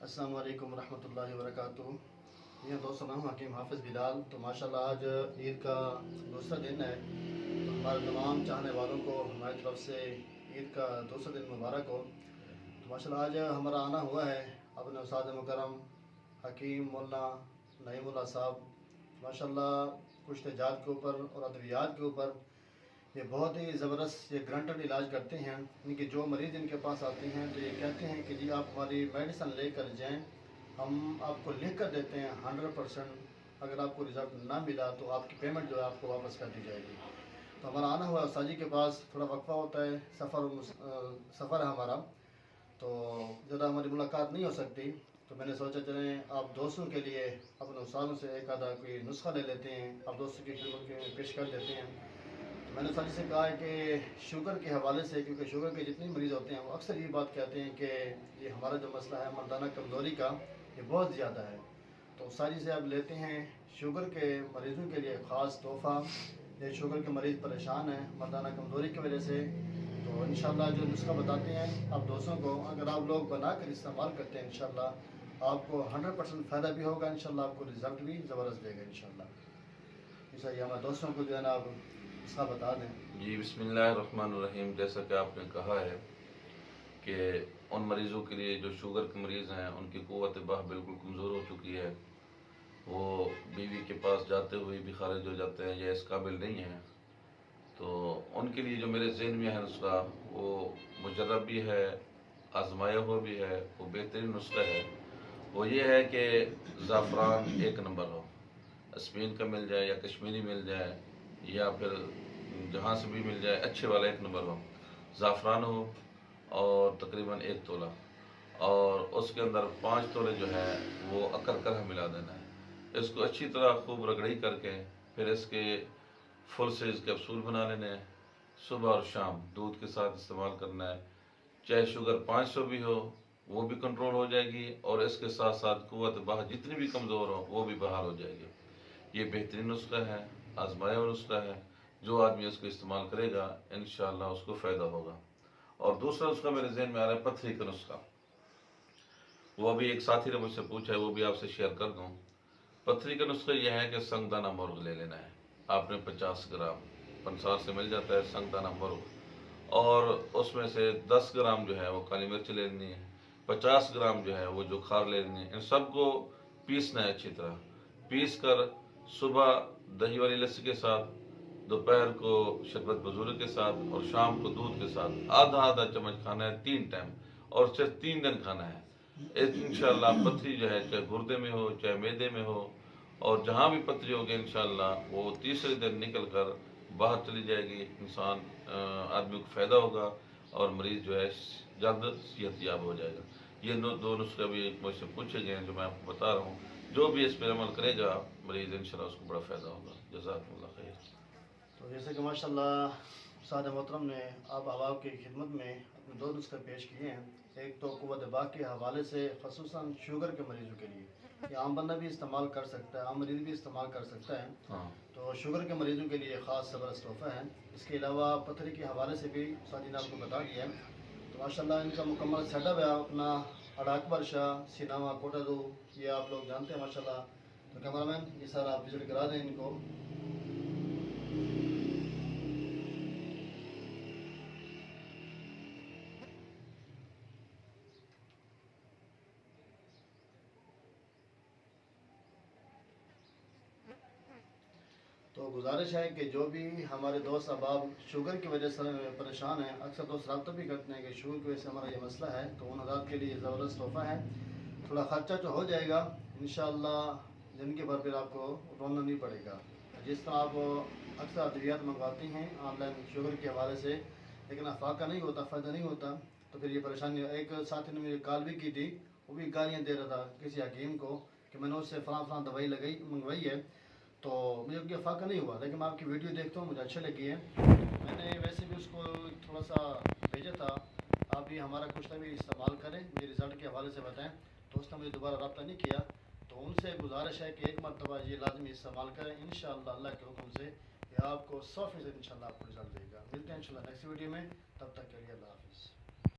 अस्सलाम वालेकुम रहमतुल्लाहि व बरकातुहू। ये दोस्तों, नाम हकीम हाफिज़ बिलाल। तो माशाल्लाह आज ईद का दूसरा दिन है। तो हमारे तमाम चाहने वालों को हमारी तरफ से ईद का दूसरा दिन मुबारक हो। तो माशाल्लाह आज हमारा आना हुआ है अपने उस्ताद मुकर्रम हकीम मौलाना नईमुल्लाह साहब। माशाल्लाह कुछ तेजात के ऊपर और अद्वियात के ऊपर ये बहुत ही ज़बरदस्त ये ग्रंटेड इलाज करते हैं। इनके जो मरीज़ इनके पास आते हैं तो ये कहते हैं कि जी आप हमारी मेडिसिन लेकर जाएं, हम आपको लिख कर देते हैं 100%। अगर आपको रिज़ल्ट ना मिला तो आपकी पेमेंट जो है आपको वापस कर दी जाएगी। तो हमारा आना हुआ उस्ताद जी के पास, थोड़ा वक्फा होता है, सफ़र है हमारा, तो ज़्यादा हमारी मुलाकात नहीं हो सकती। तो मैंने सोचा चलें आप दोस्तों के लिए अपने उस्तादों से एक आधा कोई नुस्खा ले लेते हैं, आप दोस्तों की खिदमत में पेश कर देते हैं। मैंने साजी से कहा है कि शुगर के हवाले से, क्योंकि शुगर के जितने मरीज़ होते हैं वो अक्सर ये बात कहते हैं कि ये हमारा जो मसला है मर्दाना कमज़ोरी का, ये बहुत ज़्यादा है। तो साजी से अब लेते हैं शुगर के मरीज़ों के लिए ख़ास तोहफ़ा। ये शुगर के मरीज़ परेशान हैं मर्दाना कमज़ोरी की वजह से, तो इंशाल्लाह जो नुस्खा बताते हैं आप दोस्तों को, अगर आप लोग बना कर इस्तेमाल करते हैं इंशाल्लाह आपको 100% फ़ायदा भी होगा, इंशाल्लाह आपको रिज़ल्ट भी ज़बरदस्त देगा इंशाल्लाह। इस हमारे दोस्तों को जो है ना आप इसका बता दें। जी, बिस्मिल्लाहिर्रहमानिर्रहीम। जैसा कि आपने कहा है कि उन मरीज़ों के लिए जो शुगर के मरीज़ हैं उनकी क़ुव्वत बाह बिल्कुल कमज़ोर हो चुकी है, वो बीवी के पास जाते हुए भी खारिज हो जाते हैं या इस काबिल नहीं हैं, तो उनके लिए जो मेरे ज़हन में है नुस्खा, वो मुजर्रब भी है, आजमाया हुआ भी है, वो बेहतरीन नुस्खा है। वो ये है कि ज़ाफ़रान एक नंबर हो, स्पेन का मिल जाए या कश्मीरी मिल जाए या फिर जहाँ से भी मिल जाए, अच्छे वाला एक नंबर हो, ज़ाफ़रान हो और तकरीबन 1 तोला, और उसके अंदर 5 तोले जो है वो अकरकरा मिला देना है। इसको अच्छी तरह खूब रगड़ी करके फिर इसके फुल साइज़ कैप्सूल बना लेने हैं। सुबह और शाम दूध के साथ इस्तेमाल करना है। चाहे शुगर 500 भी हो वो भी कंट्रोल हो जाएगी, और इसके साथ साथ क़ुव्वत बाह जितनी भी कमज़ोर हो वो भी बहाल हो जाएगी। ये बेहतरीन नुस्खा है, आजमाया हुआ नुस्खा है। जो आदमी इसको इस्तेमाल करेगा इंशाअल्लाह उसको फ़ायदा होगा। और दूसरा नुस्खा मेरे ज़हन में आ रहा है पथरी का नुस्खा। वो अभी एक साथी ने मुझसे पूछा है, वो भी आपसे शेयर कर दूँ। पथरी का नुस्खा यह है कि संगदाना मुर्ग ले लेना है आपने 50 ग्राम, पंसार से मिल जाता है संगदाना मुर्ग, और उसमें से 10 ग्राम जो है वो काली मिर्च ले लेनी है, 50 ग्राम जो है वो जो खार ले लेनी है। इन सबको पीसना है अच्छी तरह। पीस कर सुबह दही वाली लस्सी के साथ, दोपहर को शरबत बजूर के साथ और शाम को दूध के साथ आधा आधा चम्मच खाना है 3 टाइम, और सिर्फ 3 दिन खाना है। इंशाअल्लाह पथरी जो है चाहे गुर्दे में हो चाहे मैदे में हो और जहाँ भी पथरी होगी इंशाअल्लाह वो तीसरे दिन निकल कर बाहर चली जाएगी। इंसान आदमी को फ़ायदा होगा और मरीज़ जो है जल्द सेहतयाब हो जाएगा। ये दो नुस्खे अभी मुझसे पूछे गए हैं जो मैं आपको बता रहा हूँ। जो भी इस पर अमल करेगा मरीज़ इंशाअल्लाह उसको बड़ा फ़ायदा होगा। जज़ाकुमुल्लाह खैर। तो जैसे कि माशाल्लाह उस्ताद मोहतरम ने आप अहबाब की खिदमत में अपने 2 नुस्खे पेश किए हैं। एक तो क़ुव्वत बाह के हवाले से ख़ुसूसन शुगर के मरीज़ों के लिए, ये आम बंदा भी इस्तेमाल कर सकता है, आम मरीज़ भी इस्तेमाल कर सकता है। हाँ, तो शुगर के मरीज़ों के लिए ख़ास ज़बरदस्त तोहफ़ा है। इसके अलावा पथरी के हवाले से भी उस्ताद जी ने आपको बता दिया है। तो माशाल्लाह इनका मुकम्मल सेटअप है अपना अडाकबर शाह सिनामा कोटादू, ये आप लोग जानते हैं माशाल्लाह। तो कैमरामैन ये सारा आप विजिट करा दें इनको। तो गुजारिश है कि जो भी हमारे दोस्त अहबाब शुगर की वजह से परेशान हैं, अक्सर दोस्त रब्ता भी करते हैं कि शुगर की वजह से हमारा ये मसला है, तो उन हज़रात के लिए ज़बरदस्त तोहफ़ा है। थोड़ा ख़र्चा तो हो जाएगा इंशाअल्लाह, ज़िंदगी भर फिर आपको रोना नहीं पड़ेगा। जिस तरह आप अक्सर अद्वियात मंगवाती हैं ऑनलाइन शुगर के हवाले से, लेकिन अफाका नहीं होता, फ़ायदा नहीं होता, तो फिर ये परेशानी। एक साथी ने मुझे कॉल भी की थी, वो भी गालियाँ दे रहा था किसी हकीम को कि मैंने उससे फ़लाँ दवाई मंगवाई है, तो मुझे उनकी फाका नहीं हुआ, लेकिन मैं आपकी वीडियो देखता हूँ, मुझे अच्छी लगी है। मैंने वैसे भी उसको थोड़ा सा भेजा था, आप भी हमारा कुछ ना भी इस्तेमाल करें, मुझे रिज़ल्ट के हवाले से बताएं। तो उसने मुझे दोबारा रब्ता नहीं किया, तो उनसे गुजारिश है कि एक मरतबा ये लाजमी इस्तेमाल करें। इंशाअल्लाह अल्लाह के हुक्म से ये आपको 100% इंशाअल्लाह आपको रिज़ल्ट देगा। मिलते हैं इंशाअल्लाह नेक्स्ट वीडियो में, तब तक के लिए अल्लाह हाफ़िज़।